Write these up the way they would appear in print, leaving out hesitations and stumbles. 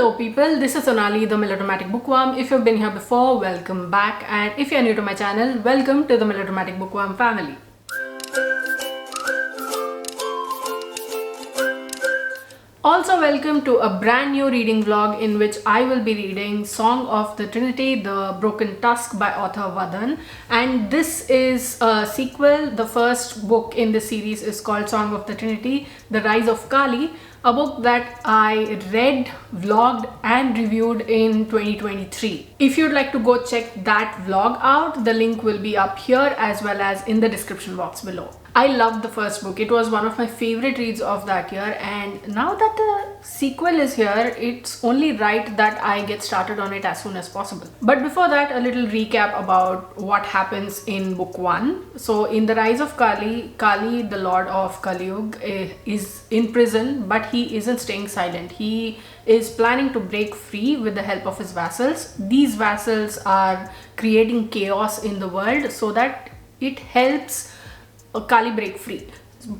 Hello people, this is Sonali, the Melodramatic Bookworm. If you've been here before, welcome back, and if you're new to my channel, welcome to the Melodramatic Bookworm family. Also welcome to a brand new reading vlog in which I will be reading Song of the Trinity, the Broken Tusk by author Vadan, and this is a sequel. The first book in the series is called Song of the Trinity, The Rise of Kali, a book that I read, vlogged and reviewed in 2023. If you'd like to go check that vlog out, the link will be up here as well as in the description box below. I loved the first book. It was one of my favorite reads of that year, and now that the sequel is here, it's only right that I get started on it as soon as possible. But before that, a little recap about what happens in book 1. So in The Rise of Kali, Kali, the lord of Kali Yuga, is in prison, but he isn't staying silent. He is planning to break free with the help of his vassals. These vassals are creating chaos in the world so that it helps Kali break free.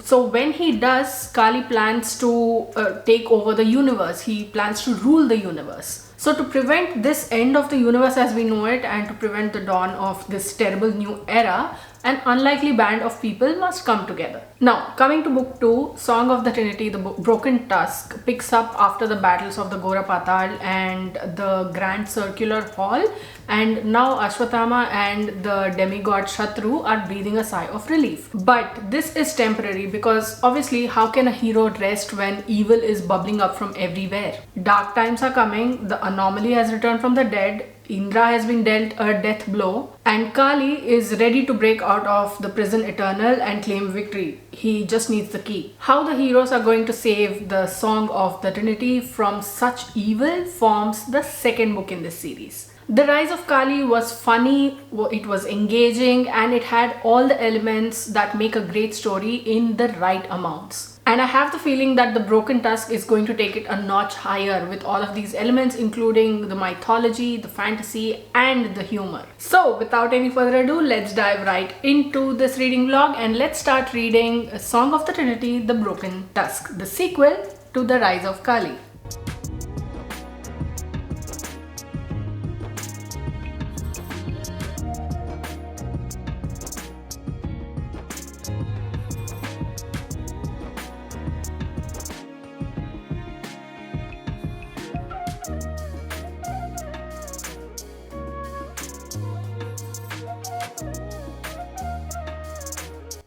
So when he does, Kali plans to take over the universe. He plans to rule the universe. So to prevent this end of the universe as we know it, and to prevent the dawn of this terrible new era, an unlikely band of people must come together. Now, coming to book 2, Song of the Trinity, the Broken Tusk, picks up after the battles of the Gora Patal and the Grand Circular Hall, and now Ashwatthama and the demigod Shatru are breathing a sigh of relief. But this is temporary because obviously how can a hero rest when evil is bubbling up from everywhere? Dark times are coming, the anomaly has returned from the dead, Indra has been dealt a death blow, and Kali is ready to break out of the prison eternal and claim victory. He just needs the key. How the heroes are going to save the Song of the Trinity from such evil forms the second book in this series. The Rise of Kali was funny, it was engaging, and it had all the elements that make a great story in the right amounts. And I have the feeling that the Broken Tusk is going to take it a notch higher with all of these elements, including the mythology, the fantasy, and the humor. So without any further ado, let's dive right into this reading vlog and let's start reading Song of the Trinity, the Broken Tusk, the sequel to The Rise of Kali.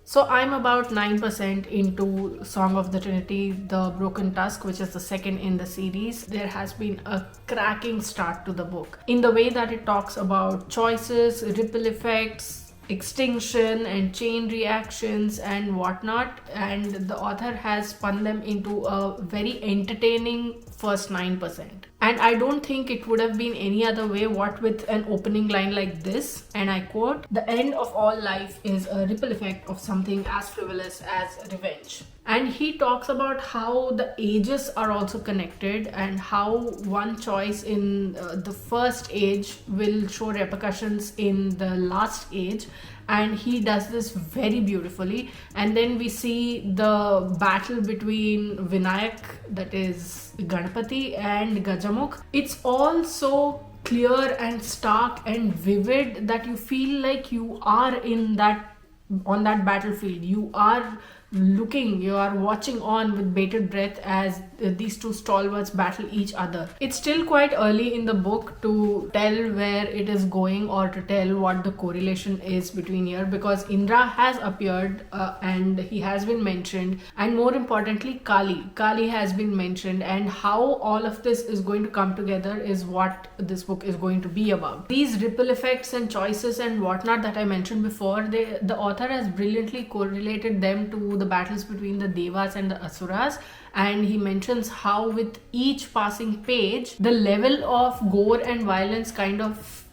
So I'm about 9% into Song of the Trinity, the Broken Tusk, which is the second in the series. There has been a cracking start to the book in the way that it talks about choices, ripple effects, extinction and chain reactions and whatnot, and the author has spun them into a very entertaining first 9%. And I don't think it would have been any other way, what with an opening line like this, and I quote, "The end of all life is a ripple effect of something as frivolous as revenge." And he talks about how the ages are also connected and how one choice in the first age will show repercussions in the last age, and he does this very beautifully. And then we see the battle between Vinayak, that is Ganpati, and Gajamukh. It's all so clear and stark and vivid that you feel like you are on that battlefield. You are watching on with bated breath as these two stalwarts battle each other. It's still quite early in the book to tell where it is going or to tell what the correlation is between here, because Indra has appeared and he has been mentioned, and more importantly Kali has been mentioned, and how all of this is going to come together is what this book is going to be about. These ripple effects and choices and whatnot that I mentioned before, the author has brilliantly correlated them to the battles between the Devas and the Asuras, and he mentions how with each passing page the level of gore and violence kind of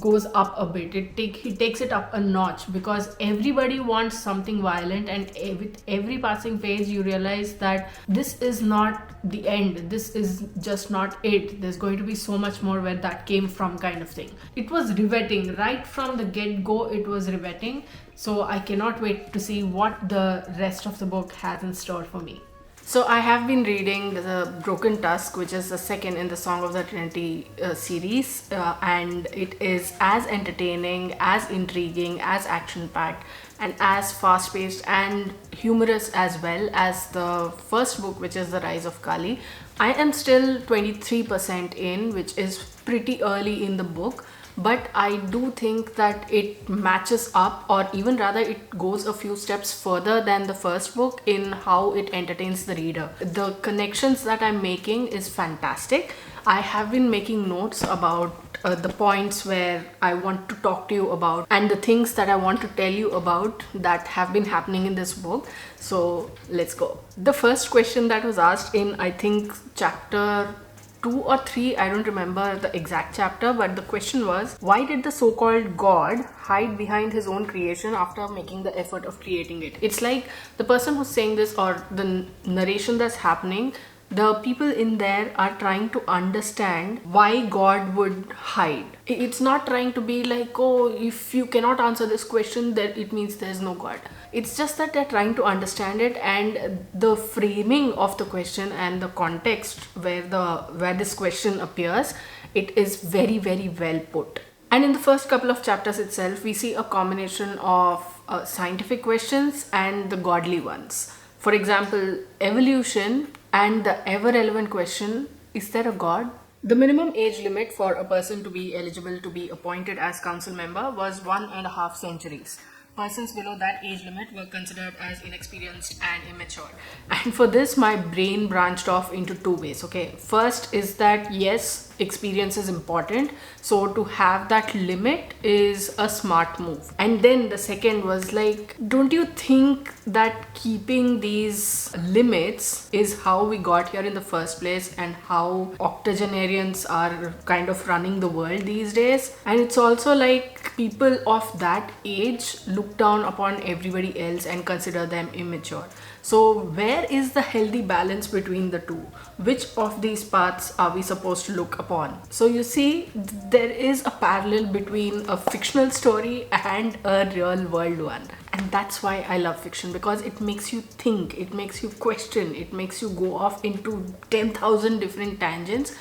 goes up a bit. He takes it up a notch because everybody wants something violent, and with every passing page you realize that this is not the end, this is just not it, there's going to be so much more where that came from, kind of thing. It was riveting right from the get-go. It was riveting, so I cannot wait to see what the rest of the book has in store for me. So I have been reading the Broken Tusk, which is the second in the Song of the Trinity series, and it is as entertaining, as intriguing, as action-packed, and as fast-paced and humorous as well as the first book, which is The Rise of Kali. I am still 23% in, which is pretty early in the book, but I do think that it matches up, or even rather it goes a few steps further than the first book in how it entertains the reader. The connections that I'm making is fantastic. I have been making notes about the points where I want to talk to you about and the things that I want to tell you about that have been happening in this book. So let's go. The first question that was asked in, I think, chapter 2 or 3, I don't remember the exact chapter, but the question was, why did the so-called God hide behind his own creation after making the effort of creating it? It's like the person who's saying this, or the narration that's happening, the people in there are trying to understand why God would hide. It's not trying to be like, oh, if you cannot answer this question, then it means there's no God. It's just that they're trying to understand it, and the framing of the question and the context where this question appears, it is very, very well put. And in the first couple of chapters itself, we see a combination of scientific questions and the godly ones. For example, evolution and the ever-relevant question, is there a God? The minimum age limit for a person to be eligible to be appointed as council member was 1.5 centuries. Persons below that age limit were considered as inexperienced and immature. And for this, my brain branched off into two ways. Okay, first is that yes, experience is important, so to have that limit is a smart move. And then the second was like, don't you think that keeping these limits is how we got here in the first place, and how octogenarians are kind of running the world these days? And it's also like people of that age look down upon everybody else and consider them immature. So where is the healthy balance between the two? Which of these paths are we supposed to look upon? So you see, there is a parallel between a fictional story and a real world one. And that's why I love fiction, because it makes you think, it makes you question, it makes you go off into 10,000 different tangents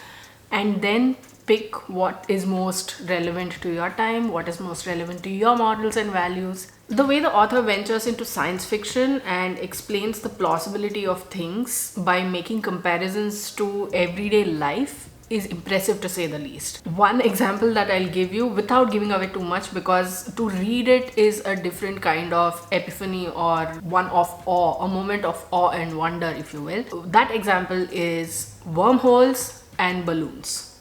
and then pick what is most relevant to your time, what is most relevant to your morals and values. The way the author ventures into science fiction and explains the plausibility of things by making comparisons to everyday life is impressive, to say the least. One example that I'll give you, without giving away too much, because to read it is a different kind of epiphany, or one of awe, a moment of awe and wonder, if you will. That example is wormholes and balloons.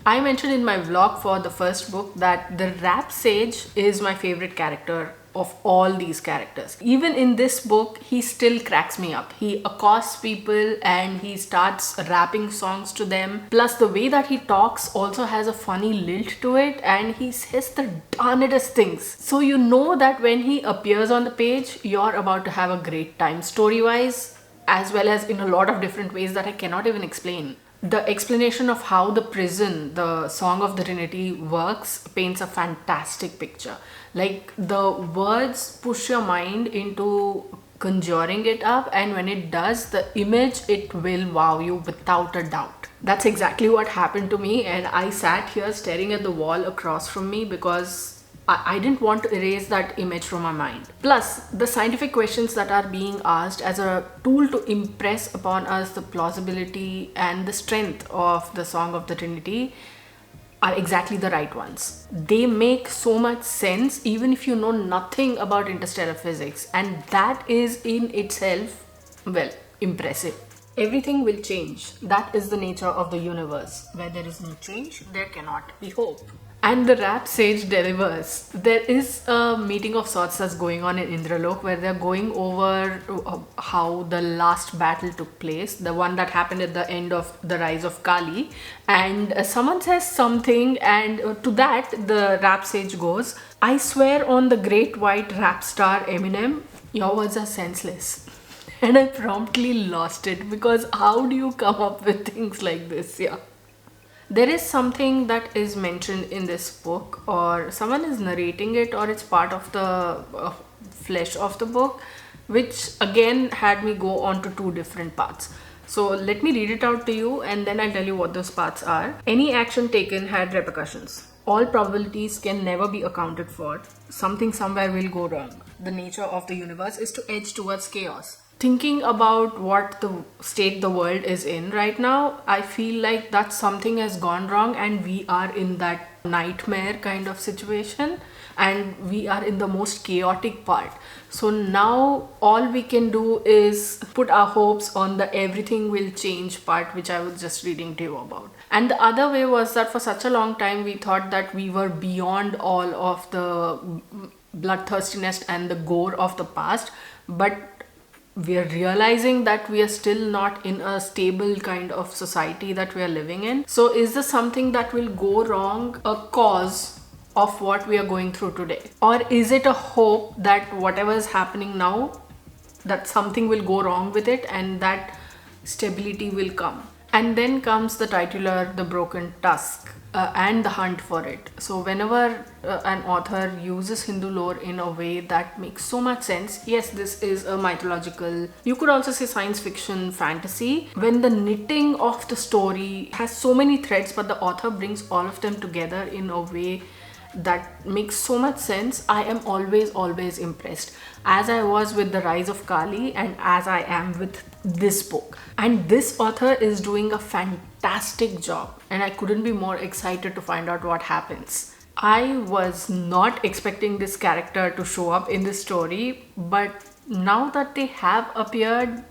I mentioned in my vlog for the first book that the rap sage is my favorite character of all these characters. Even in this book, he still cracks me up. He accosts people and he starts rapping songs to them. Plus the way that he talks also has a funny lilt to it, and he says the darnedest things. So you know that when he appears on the page, you're about to have a great time, story-wise, as well as in a lot of different ways that I cannot even explain. The explanation of how the prison, the Song of the Trinity, works paints a fantastic picture. Like, the words push your mind into conjuring it up, and when it does, the image, it will wow you without a doubt. That's exactly what happened to me, and I sat here staring at the wall across from me because I didn't want to erase that image from my mind. Plus, the scientific questions that are being asked as a tool to impress upon us the plausibility and the strength of the Song of the Trinity are exactly the right ones. They make so much sense even if you know nothing about interstellar physics, and that is in itself, well, impressive. Everything will change. That is the nature of the universe. Where there is no change, there cannot be hope. And the rap sage delivers. There is a meeting of sorts that's going on in Indralok where they're going over how the last battle took place, the one that happened at the end of The Rise of Kali. And someone says something, and to that the rap sage goes, "I swear on the great white rap star Eminem, your words are senseless." And I promptly lost it, because how do you come up with things like this? Yeah. There is something that is mentioned in this book, or someone is narrating it, or it's part of the flesh of the book, which again had me go on to two different paths. So let me read it out to you and then I'll tell you what those paths are. Any action taken had repercussions. All probabilities can never be accounted for. Something somewhere will go wrong. The nature of the universe is to edge towards chaos. Thinking about what the state the world is in right now, I feel like that something has gone wrong and we are in that nightmare kind of situation and we are in the most chaotic part. So now all we can do is put our hopes on the everything will change part, which I was just reading to you about. And the other way was that for such a long time we thought that we were beyond all of the bloodthirstiness and the gore of the past, but we are realizing that we are still not in a stable kind of society that we are living in. So is this something that will go wrong a cause of what we are going through today? Or is it a hope that whatever is happening now, that something will go wrong with it and that stability will come? And then comes the titular, The Broken Tusk, and the hunt for it. So whenever an author uses Hindu lore in a way that makes so much sense, yes, this is a mythological, you could also say science fiction fantasy, when the knitting of the story has so many threads but the author brings all of them together in a way that makes so much sense, I am always impressed, as I was with The Rise of Kali and as I am with this book. And this author is doing a fantastic job and I couldn't be more excited to find out what happens. I was not expecting this character to show up in this story, but now that they have appeared,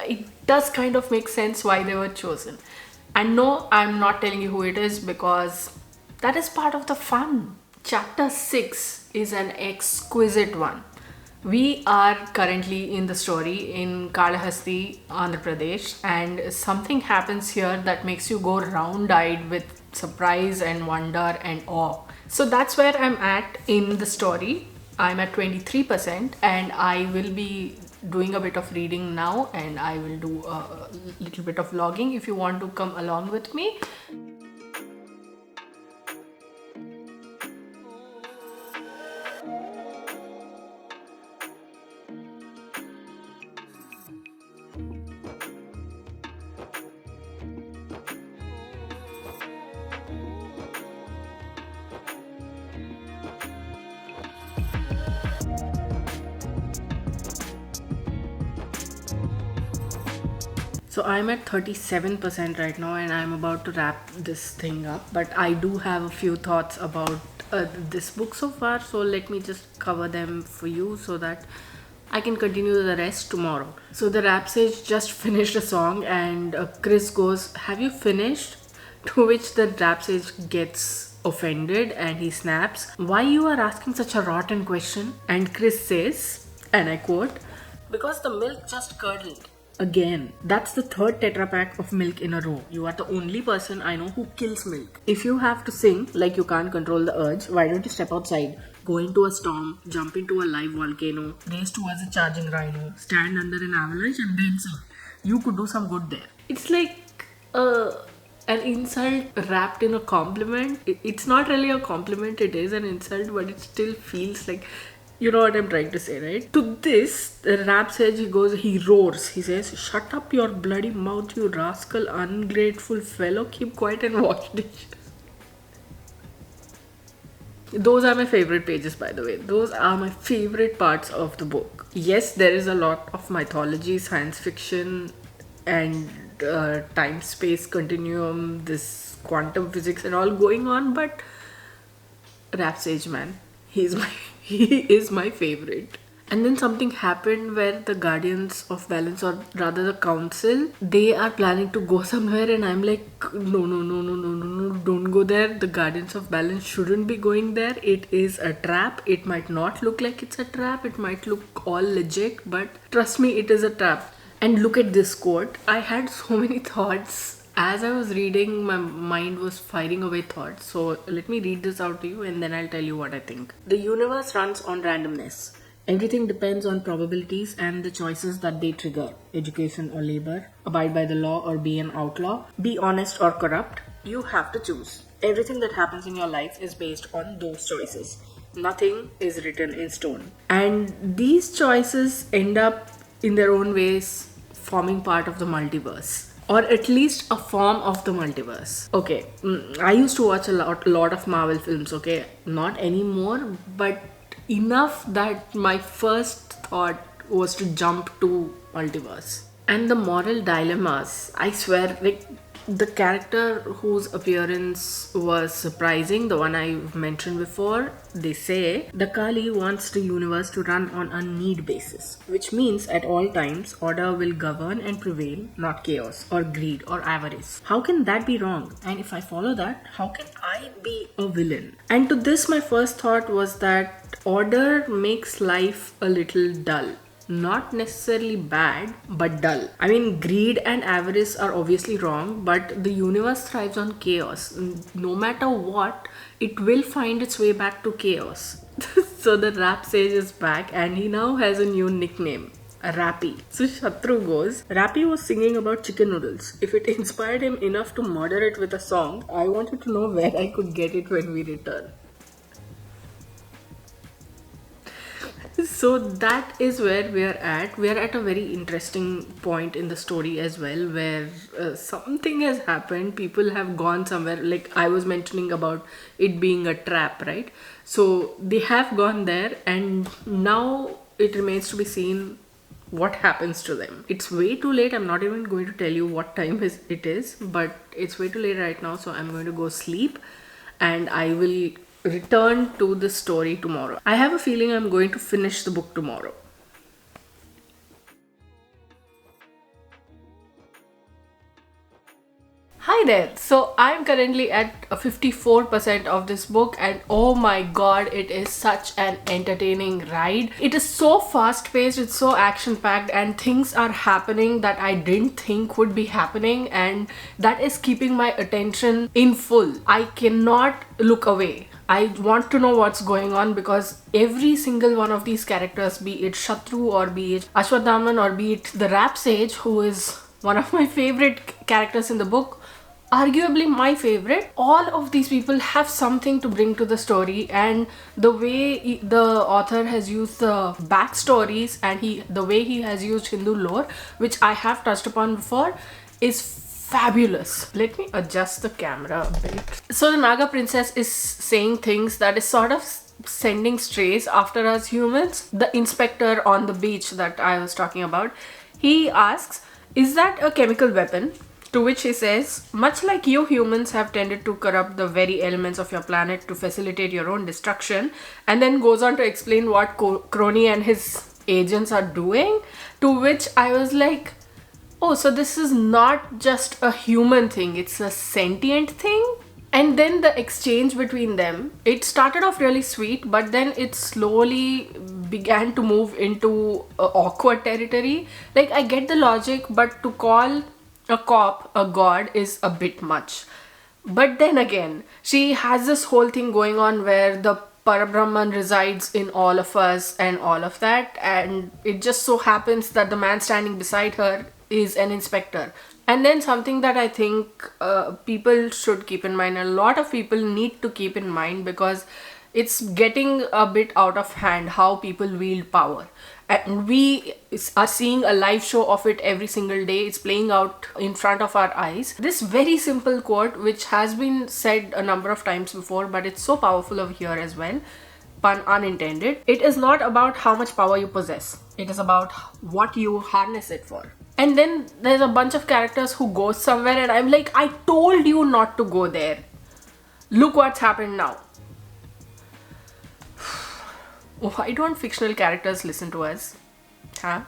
it does kind of make sense why they were chosen. And no, I'm not telling you who it is because that is part of the fun. Chapter 6 is an exquisite one. We are currently in the story in Kalahasti, Andhra Pradesh, and something happens here that makes you go round-eyed with surprise and wonder and awe. So that's where I'm at in the story. I'm at 23% and I will be doing a bit of reading now and I will do a little bit of vlogging if you want to come along with me. So I'm at 37% right now and I'm about to wrap this thing up, but I do have a few thoughts about this book so far, so let me just cover them for you so that I can continue the rest tomorrow. So the rap sage just finished a song and Chris goes, "Have you finished?" To which the rap sage gets offended and he snaps, "Why you are asking such a rotten question?" And Chris says, and I quote, "Because the milk just curdled." Again, that's the third Tetra Pak of milk in a row. You are the only person I know who kills milk. If you have to sing like you can't control the urge, why don't you step outside, go into a storm, jump into a live volcano, race towards a charging rhino, stand under an avalanche and then sing. You could do some good there. It's like an insult wrapped in a compliment. It's not really a compliment, it is an insult, but it still feels like, you know what I'm trying to say, right? To this, the rap sage, he roars. He says, "Shut up your bloody mouth, you rascal, ungrateful fellow. Keep quiet and wash dishes." Those are my favorite pages, by the way. Those are my favorite parts of the book. Yes, there is a lot of mythology, science fiction, and time-space continuum, this quantum physics and all going on, but rap sage, man, he is my favorite. And then something happened where the Guardians of Balance, or rather the Council, they are planning to go somewhere and I'm like, no, don't go there. The Guardians of Balance shouldn't be going there. It is a trap. It might not look like it's a trap. It might look all legit, but trust me, it is a trap. And look at this quote. I had so many thoughts. As I was reading, my mind was firing away thoughts. So let me read this out to you and then I'll tell you what I think. The universe runs on randomness. Everything depends on probabilities and the choices that they trigger. Education or labor, abide by the law or be an outlaw, be honest or corrupt. You have to choose. Everything that happens in your life is based on those choices. Nothing is written in stone. And these choices end up in their own ways forming part of the multiverse, or at least a form of the multiverse. Okay, I used to watch a lot of Marvel films, okay? Not anymore, but enough that my first thought was to jump to multiverse. And the moral dilemmas, I swear, like the character whose appearance was surprising, the one I mentioned before, they say the Kali wants the universe to run on a need basis, which means at all times order will govern and prevail, not chaos or greed or avarice. How can that be wrong? And if I follow that, how can I be a villain? And to this, my first thought was that order makes life a little dull. Not necessarily bad, but dull. I mean, greed and avarice are obviously wrong, but the universe thrives on chaos. No matter what, it will find its way back to chaos. So the rap sage is back, and he now has a new nickname, Rappy. So Shatru goes, Rappy was singing about chicken noodles. If it inspired him enough to murder it with a song, I wanted to know where I could get it when we return. So that is where we are at. We are at a very interesting point in the story as well, where something has happened. People have gone somewhere, like I was mentioning about it being a trap, right? So they have gone there, and now it remains to be seen what happens to them. It's way too late. I'm not even going to tell you what time it is, but it's way too late right now, so I'm going to go sleep, and I will return to the story tomorrow. I have a feeling I'm going to finish the book tomorrow. Hi there. So I'm currently at 54% of this book, and oh my god, it is such an entertaining ride. It is so fast paced, it's so action packed, and things are happening that I didn't think would be happening, and that is keeping my attention in full. I cannot look away. I want to know what's going on, because every single one of these characters, be it Shatru or be it Ashwathaman or be it the Rap Sage, who is one of my favorite characters in the book, arguably my favorite, all of these people have something to bring to the story. And the way the author has used the backstories and the way he has used Hindu lore, which I have touched upon before, is fabulous. Let me adjust the camera a bit. So the Naga princess is saying things that is sort of sending strays after us humans. The inspector on the beach that I was talking about, he asks, is that a chemical weapon? To which he says, much like you humans have tended to corrupt the very elements of your planet to facilitate your own destruction, and then goes on to explain what Crony and his agents are doing. To which I was like, oh, so this is not just a human thing, it's a sentient thing? And then the exchange between them, it started off really sweet, but then it slowly began to move into awkward territory. Like, I get the logic, but to call a cop a god is a bit much. But then again, she has this whole thing going on where the Parabrahman resides in all of us and all of that, and it just so happens that the man standing beside her is an inspector. And then something that I think people should keep in mind, a lot of people need to keep in mind, because it's getting a bit out of hand how people wield power. And we are seeing a live show of it every single day. It's playing out in front of our eyes. This very simple quote, which has been said a number of times before, but it's so powerful over here as well, pun unintended. It is not about how much power you possess. It is about what you harness it for. And then there's a bunch of characters who go somewhere, and I'm like, I told you not to go there. Look what's happened now. Why don't fictional characters listen to us? Huh?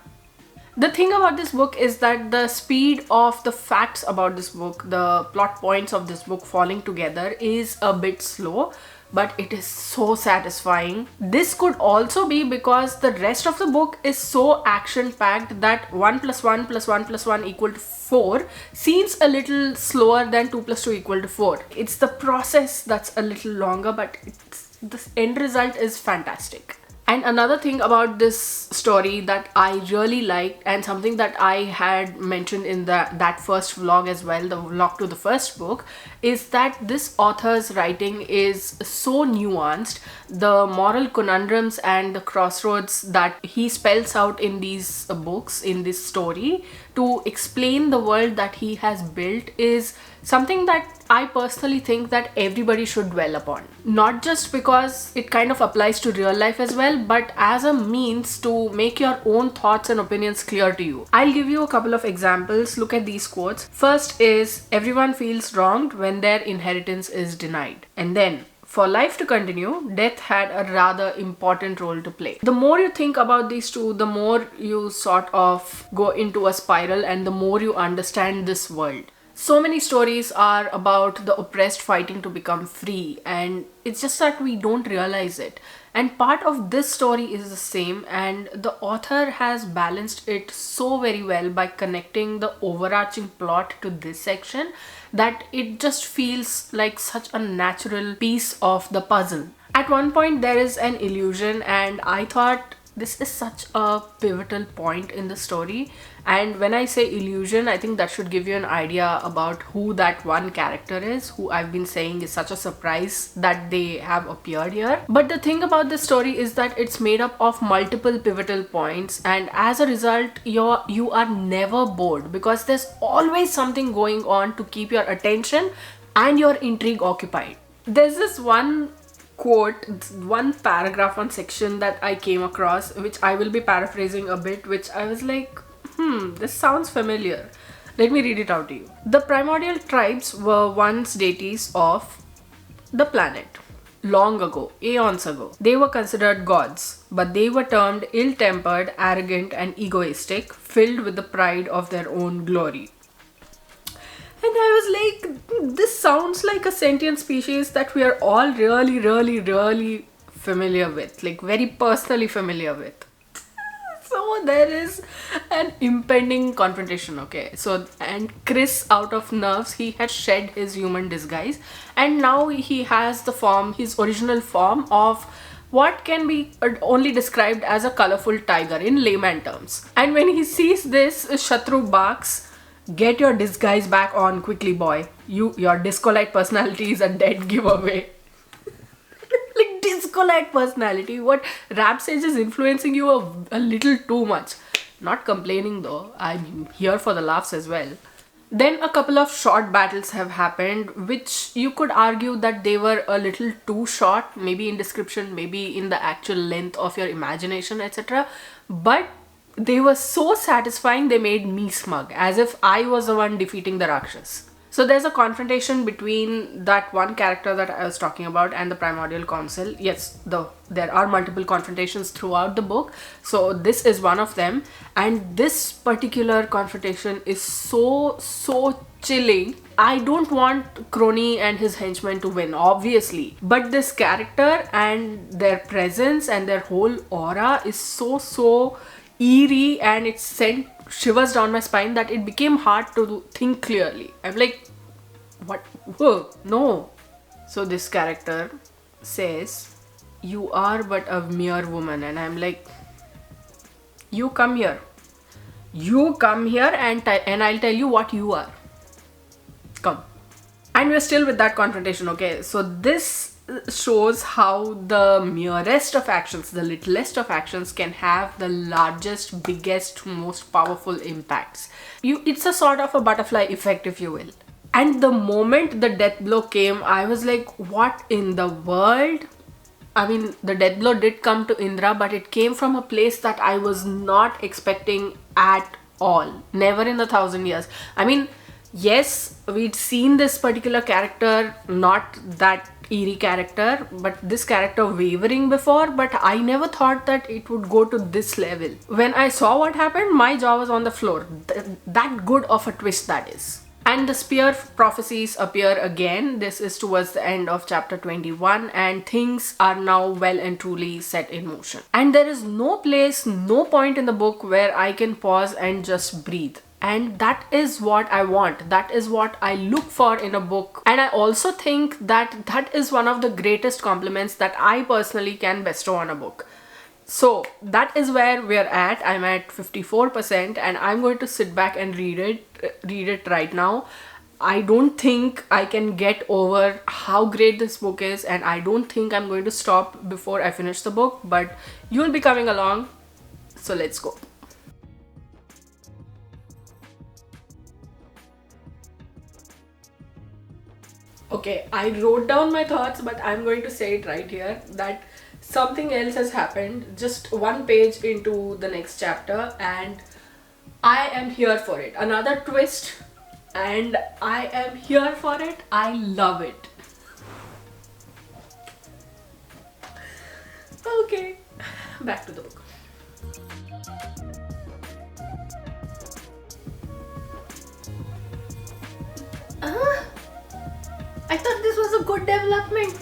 The thing about this book is that the speed of the facts about this book, the plot points of this book falling together, is a bit slow, but it is so satisfying. This could also be because the rest of the book is so action-packed that 1 + 1 + 1 + 1 = 4 seems a little slower than 2 + 2 = 4. It's the process that's a little longer, but the end result is fantastic. And another thing about this story that I really liked, and something that I had mentioned in that first vlog as well, the vlog to the first book, is that this author's writing is so nuanced. The moral conundrums and the crossroads that he spells out in these books, in this story, to explain the world that he has built is something that I personally think that everybody should dwell upon. Not just because it kind of applies to real life as well, but as a means to make your own thoughts and opinions clear to you. I'll give you a couple of examples. Look at these quotes. First is, everyone feels wronged when their inheritance is denied. And then, for life to continue, death had a rather important role to play. The more you think about these two, the more you sort of go into a spiral and the more you understand this world. So many stories are about the oppressed fighting to become free, and it's just that we don't realize it. And part of this story is the same, and the author has balanced it so very well by connecting the overarching plot to this section that it just feels like such a natural piece of the puzzle. At one point there is an illusion, and I thought this is such a pivotal point in the story. And when I say illusion, I think that should give you an idea about who that one character is, who I've been saying is such a surprise that they have appeared here. But the thing about this story is that it's made up of multiple pivotal points, and as a result you are never bored because there's always something going on to keep your attention and your intrigue occupied. There's this one quote, one paragraph, one section that I came across, which I will be paraphrasing a bit, which I was like, this sounds familiar. Let me read it out to you. The primordial tribes were once deities of the planet. Long ago, aeons ago, they were considered gods, but they were termed ill-tempered, arrogant, and egoistic, filled with the pride of their own glory. And I was like, this sounds like a sentient species that we are all really familiar with, like very personally familiar with. So there is an impending confrontation, okay? So, and Chris, out of nerves, he had shed his human disguise, and now he has the form, his original form of what can be only described as a colorful tiger in layman terms. And when he sees this, Shatru barks, "Get your disguise back on quickly, boy. Your disco-like personality is a dead giveaway." Like, disco-like personality? What? Rap Sage is influencing you a little too much. Not complaining though. I'm here for the laughs as well. Then a couple of short battles have happened, which you could argue that they were a little too short, maybe in description, maybe in the actual length of your imagination, etc. But they were so satisfying, they made me smug, as if I was the one defeating the Rakshas. So there's a confrontation between that one character that I was talking about and the Primordial Council. Yes, there are multiple confrontations throughout the book. So this is one of them. And this particular confrontation is so chilling. I don't want Crony and his henchmen to win, obviously. But this character and their presence and their whole aura is so eerie, and it sent shivers down my spine that it became hard to think clearly. I'm like, what? Whoa, no. So this character says, "You are but a mere woman," and I'm like, you come here. You come here and I'll tell you what you are. Come. And we're still with that confrontation, okay? So this shows how the merest of actions, the littlest of actions, can have the largest, biggest, most powerful impacts. It's a sort of a butterfly effect, if you will. And the moment the death blow came, I was like, what in the world? I mean, the death blow did come to Indra, but it came from a place that I was not expecting at all. Never in a thousand years. I mean, yes, we'd seen this particular character, not that eerie character, but this character wavering before, but I never thought that it would go to this level. When I saw what happened, my jaw was on the floor. That good of a twist that is. And the spear prophecies appear again. This is towards the end of chapter 21, and things are now well and truly set in motion. And there is no place, no point in the book where I can pause and just breathe. And that is what I want. That is what I look for in a book. And I also think that that is one of the greatest compliments that I personally can bestow on a book. So that is where we're at. I'm at 54% and I'm going to sit back and read it right now. I don't think I can get over how great this book is, and I don't think I'm going to stop before I finish the book, but you'll be coming along, so let's go. Okay, I wrote down my thoughts, but I'm going to say it right here that something else has happened just one page into the next chapter, and I am here for it. Another twist, and I am here for it. I love it. Okay, back to the book. I thought this was a good development.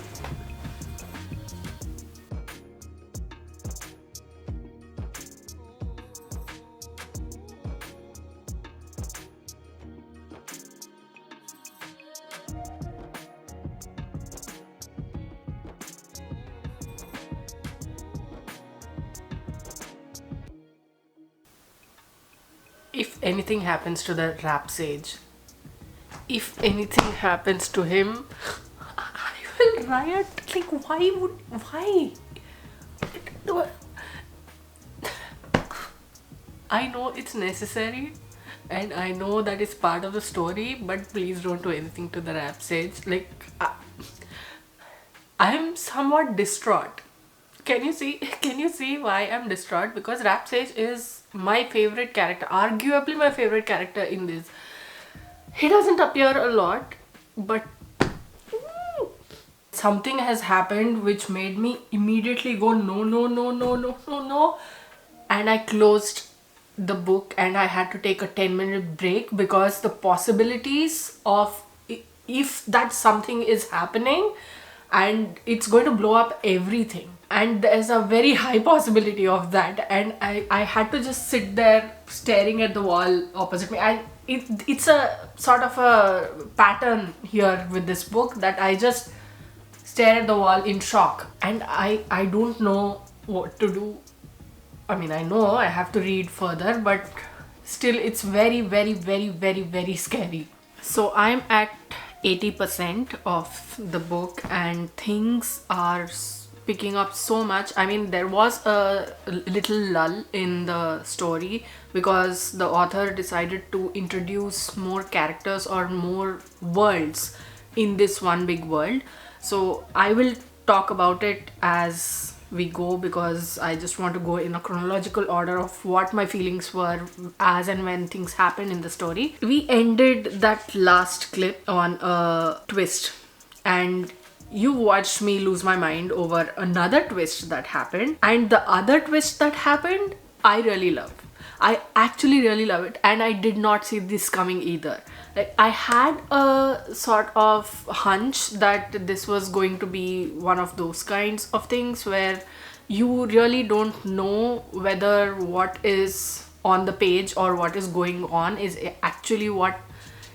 If anything happens to the rap sage, if anything happens to him, I will riot. Like, why? I know it's necessary, and I know that is part of the story, but please don't do anything to the rap sage. Like, I'm somewhat distraught. Can you see? Can you see why I'm distraught? Because Rap Sage is my favorite character, arguably my favorite character in this. He doesn't appear a lot, but something has happened which made me immediately go no, and I closed the book and I had to take a 10-minute break because the possibilities of if that something is happening and it's going to blow up everything, and there's a very high possibility of that, and I had to just sit there staring at the wall opposite me. It's a sort of a pattern here with this book that I just stare at the wall in shock, and I don't know what to do. I mean, I know I have to read further, but still it's very scary. So I'm at 80% of the book and things are picking up so much. I mean, there was a little lull in the story because the author decided to introduce more characters or more worlds in this one big world. So I will talk about it as we go because I just want to go in a chronological order of what my feelings were as and when things happened in the story. We ended that last clip on a twist, and you watched me lose my mind over another twist that happened, and the other twist that happened I really love. I actually really love it, and I did not see this coming either. Like, I had a sort of hunch that this was going to be one of those kinds of things where you really don't know whether what is on the page or what is going on is actually what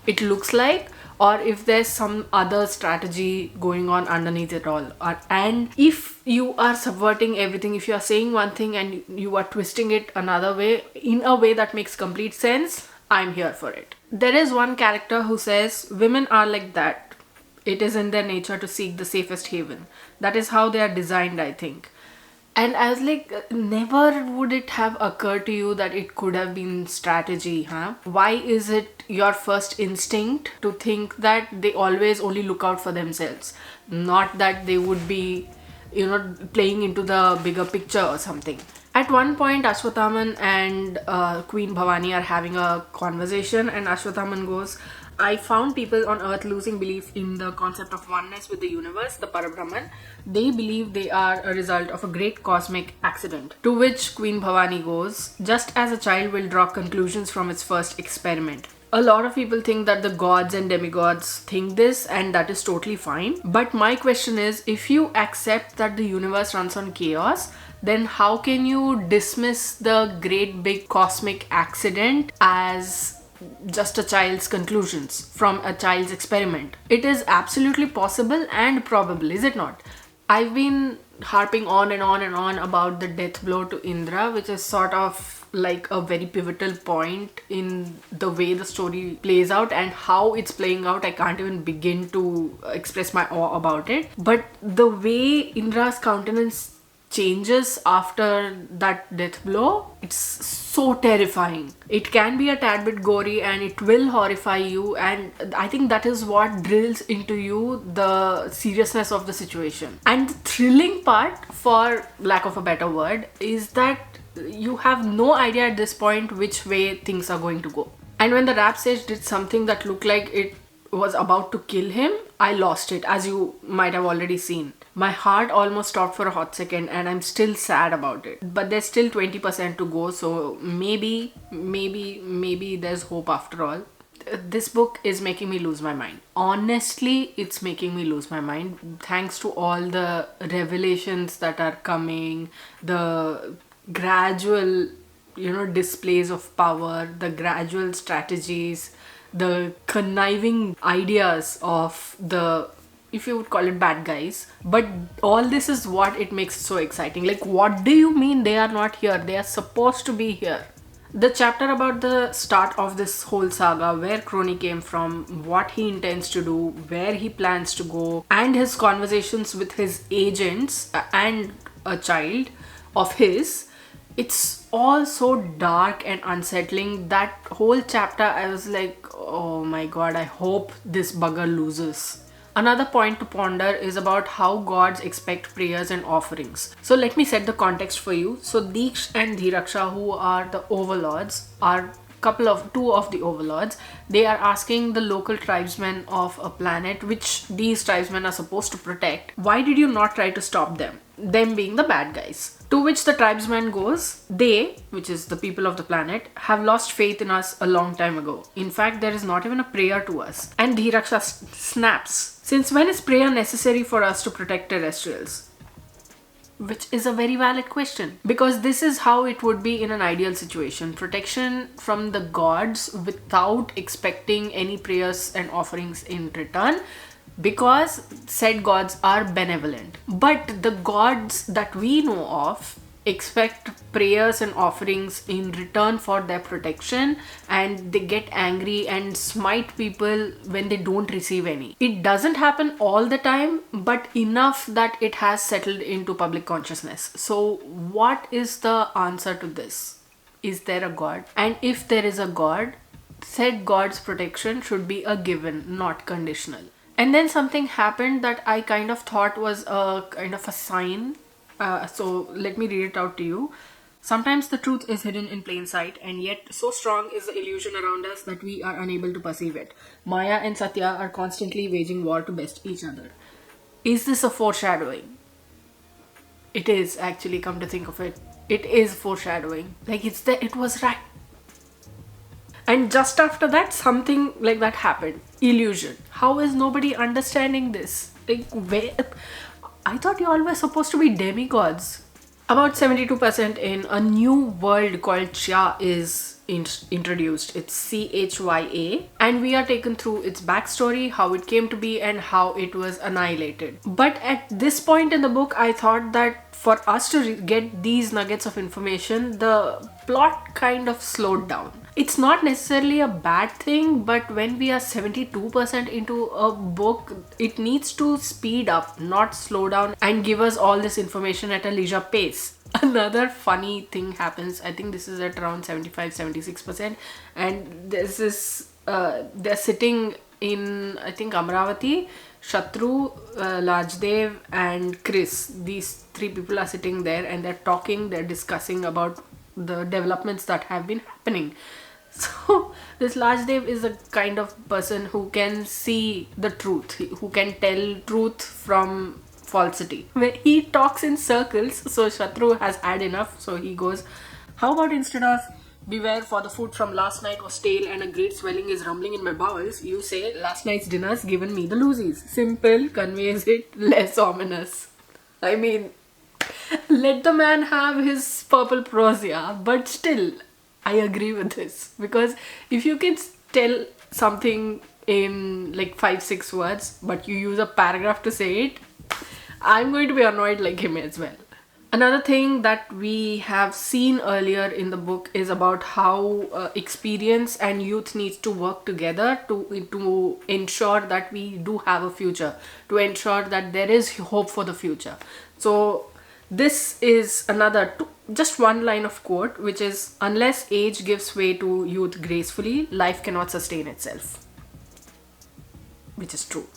it looks like, or if there's some other strategy going on underneath it all. And if you are subverting everything, if you are saying one thing and you are twisting it another way in a way that makes complete sense, I'm here for it. There is one character who says women are like that. It is in their nature to seek the safest haven. That is how they are designed, I think. And I was like, never would it have occurred to you that it could have been strategy, huh? Why is it your first instinct to think that they always only look out for themselves? Not that they would be, playing into the bigger picture or something. At one point, Ashwathaman and Queen Bhavani are having a conversation, and Ashwathaman goes, I found people on earth losing belief in the concept of oneness with the universe, the Parabrahman. They believe they are a result of a great cosmic accident. To which Queen Bhavani goes, just as a child will draw conclusions from its first experiment. A lot of people think that the gods and demigods think this, and that is totally fine. But my question is, if you accept that the universe runs on chaos, then how can you dismiss the great big cosmic accident as just a child's conclusions from a child's experiment? It is absolutely possible and probable, is it not? I've been harping on and on and on about the death blow to Indra, which is sort of like a very pivotal point in the way the story plays out and how it's playing out. I can't even begin to express my awe about it. But the way Indra's countenance changes after that death blow, it's so terrifying. It can be a tad bit gory and it will horrify you, and I think that is what drills into you the seriousness of the situation. And the thrilling part, for lack of a better word, is that you have no idea at this point which way things are going to go. And when the rap sage did something that looked like it was about to kill him, I lost it, as you might have already seen. My heart almost stopped for a hot second, and I'm still sad about it. But there's still 20% to go, so maybe there's hope after all. This book is making me lose my mind. Honestly, it's making me lose my mind. Thanks to all the revelations that are coming, the gradual, displays of power, the gradual strategies, the conniving ideas of the, if you would call it, bad guys. But all this is what it makes so exciting. Like, what do you mean they are not here? They are supposed to be here. The chapter about the start of this whole saga, where Crony came from, what he intends to do, where he plans to go, and his conversations with his agents and a child of his, it's all so dark and unsettling. That whole chapter, I was like, oh my god, I hope this bugger loses. Another point to ponder is about how gods expect prayers and offerings. So let me set the context for you. So Deeksh and Dhiraksha, who are the overlords, are two of the overlords. They are asking the local tribesmen of a planet which these tribesmen are supposed to protect, why did you not try to stop them? Them being the bad guys. To which the tribesman goes, they, which is the people of the planet, have lost faith in us a long time ago. In fact, there is not even a prayer to us. And Dhiraksha snaps, since when is prayer necessary for us to protect terrestrials? Which is a very valid question, because this is how it would be in an ideal situation. Protection from the gods without expecting any prayers and offerings in return, because said gods are benevolent. But the gods that we know of expect prayers and offerings in return for their protection, and they get angry and smite people when they don't receive any. It doesn't happen all the time, but enough that it has settled into public consciousness. So what is the answer to this? Is there a god? And if there is a god, said god's protection should be a given, not conditional. And then something happened that I kind of thought was a kind of a sign. So let me read it out to you. Sometimes the truth is hidden in plain sight, and yet so strong is the illusion around us that we are unable to perceive it. Maya and Satya are constantly waging war to best each other. Is this a foreshadowing? It is, actually, come to think of it. It is foreshadowing. Like, it was right. And just after that, something like that happened. Illusion. How is nobody understanding this? Like, where? I thought you all were supposed to be demigods. About 72% in, a new world called Chya is introduced. It's Chya, and we are taken through its backstory, how it came to be, and how it was annihilated. But at this point in the book, I thought that for us to get these nuggets of information, the plot kind of slowed down. It's not necessarily a bad thing, but when we are 72% into a book, it needs to speed up, not slow down, and give us all this information at a leisure pace. Another funny thing happens. I think this is at around 75-76%, and this is they're sitting in, I think, Amravati. Shatru, Lajdev and Chris, these three people are sitting there and they're discussing about the developments that have been happening. So this Lajdev is a kind of person who can see the truth, who can tell truth from falsity. When he talks in circles, so Shatru has had enough, so he goes, how about instead of beware, for the food from last night was stale and a great swelling is rumbling in my bowels, you say last night's dinner's given me the loosies. Simple conveys it less ominous. I mean, let the man have his purple prose, yeah, but still, I agree with this. Because if you can tell something in like 5-6 words, but you use a paragraph to say it, I'm going to be annoyed like him as well. Another thing that we have seen earlier in the book is about how experience and youth needs to work together to ensure that we do have a future, to ensure that there is hope for the future. So this is another just one line of quote, which is, unless age gives way to youth gracefully, life cannot sustain itself. Which is true.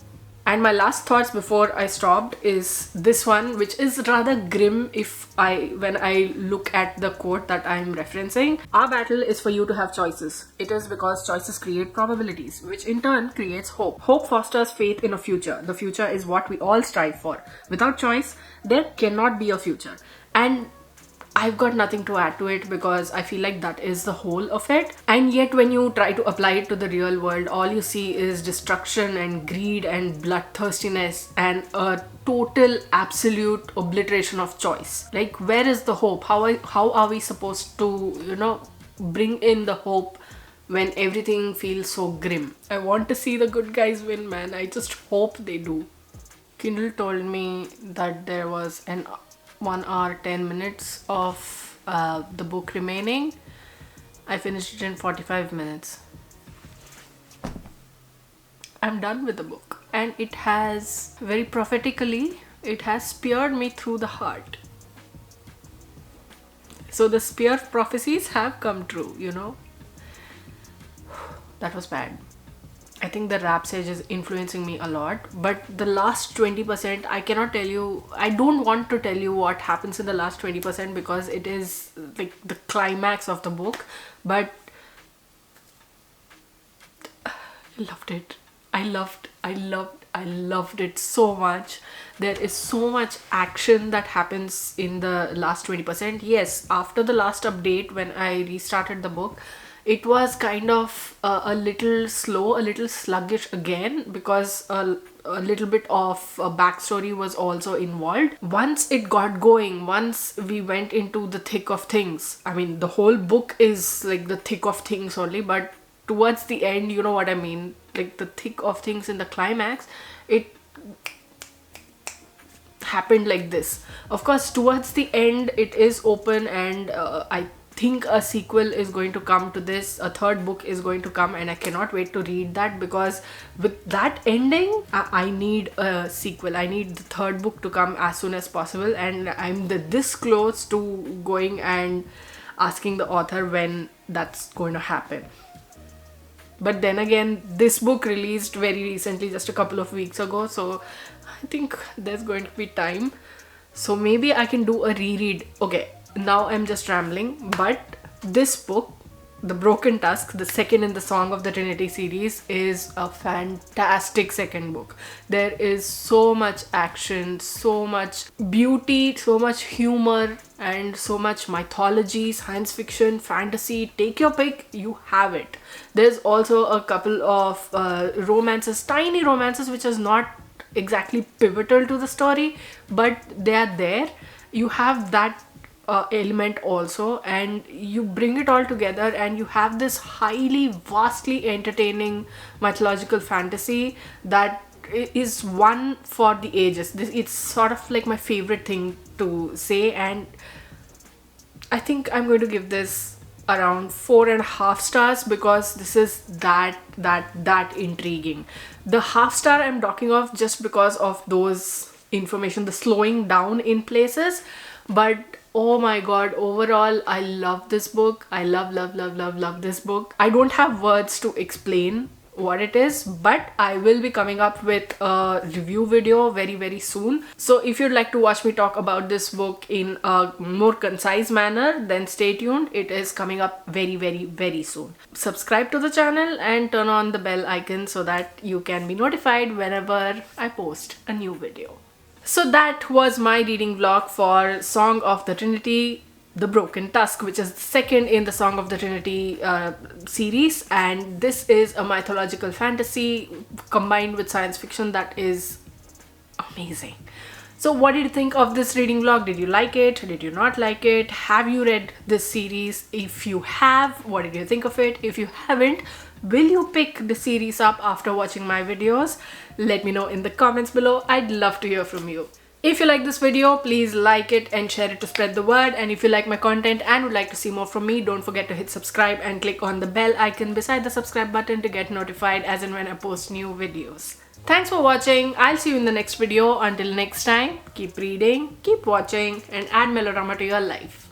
And my last thoughts before I stopped is this one, which is rather grim when I look at the quote that I'm referencing. Our battle is for you to have choices. It is because choices create probabilities, which in turn creates hope. Hope fosters faith in a future. The future is what we all strive for. Without choice, there cannot be a future. And I've got nothing to add to it because I feel like that is the whole of it. And yet when you try to apply it to the real world, all you see is destruction and greed and bloodthirstiness and a total absolute obliteration of choice. Like, where is the hope? How are we supposed to, bring in the hope when everything feels so grim? I want to see the good guys win, man. I just hope they do. Kindle told me that there was an 1 hour 10 minutes of the book remaining. I finished it in 45 minutes. I'm done with the book, and it has, very prophetically, it has speared me through the heart. So the spear prophecies have come true, That was bad. I think the rap sage is influencing me a lot, but the last 20%, I cannot tell you, I don't want to tell you what happens in the last 20% because it is like the climax of the book, but I loved it. I loved it so much. There is so much action that happens in the last 20%. Yes, after the last update, when I restarted the book, it was kind of a little slow, a little sluggish again, because a little bit of a backstory was also involved. Once it got going, once we went into the thick of things, I mean, the whole book is like the thick of things only, but towards the end, you know what I mean, like the thick of things in the climax, it happened like this. Of course, towards the end, it is open, and I think a sequel is going to come to this. A third book is going to come, and I cannot wait to read that, because with that ending, I need a sequel. I need the third book to come as soon as possible, and I'm this close to going and asking the author when that's going to happen. But then again, this book released very recently, just a couple of weeks ago, so I think there's going to be time. So maybe I can do a reread. Okay, now I'm just rambling, but this book, The Broken Tusk, the second in the Song of the Trinity series, is a fantastic second book. There is so much action, so much beauty, so much humor, and so much mythology, science fiction, fantasy. Take your pick, you have it. There's also a couple of romances, tiny romances, which is not exactly pivotal to the story, but they are there. You have that element also, and you bring it all together, and you have this highly, vastly entertaining mythological fantasy that is one for the ages. It's sort of like my favorite thing to say, and I think I'm going to give this around 4.5 stars, because this is that intriguing. The half star I'm talking of just because of those information, the slowing down in places, but oh my god, overall I love this book. I love this book. I don't have words to explain what it is, but I will be coming up with a review video very soon. So if you'd like to watch me talk about this book in a more concise manner, then stay tuned. It is coming up very soon. Subscribe to the channel and turn on the bell icon so that you can be notified whenever I post a new video. So that was my reading vlog for Song of the Trinity, The Broken Tusk, which is the second in the Song of the Trinity series, and this is a mythological fantasy combined with science fiction that is amazing. So what did you think of this reading vlog? Did you like it? Did you not like it? Have you read this series? If you have, what did you think of it? If you haven't, will you pick the series up after watching my videos? Let me know in the comments below. I'd love to hear from you. If you like this video, please like it and share it to spread the word. And if you like my content and would like to see more from me, don't forget to hit subscribe and click on the bell icon beside the subscribe button to get notified as and when I post new videos. Thanks for watching. I'll see you in the next video. Until next time, keep reading, keep watching, and add melodrama to your life.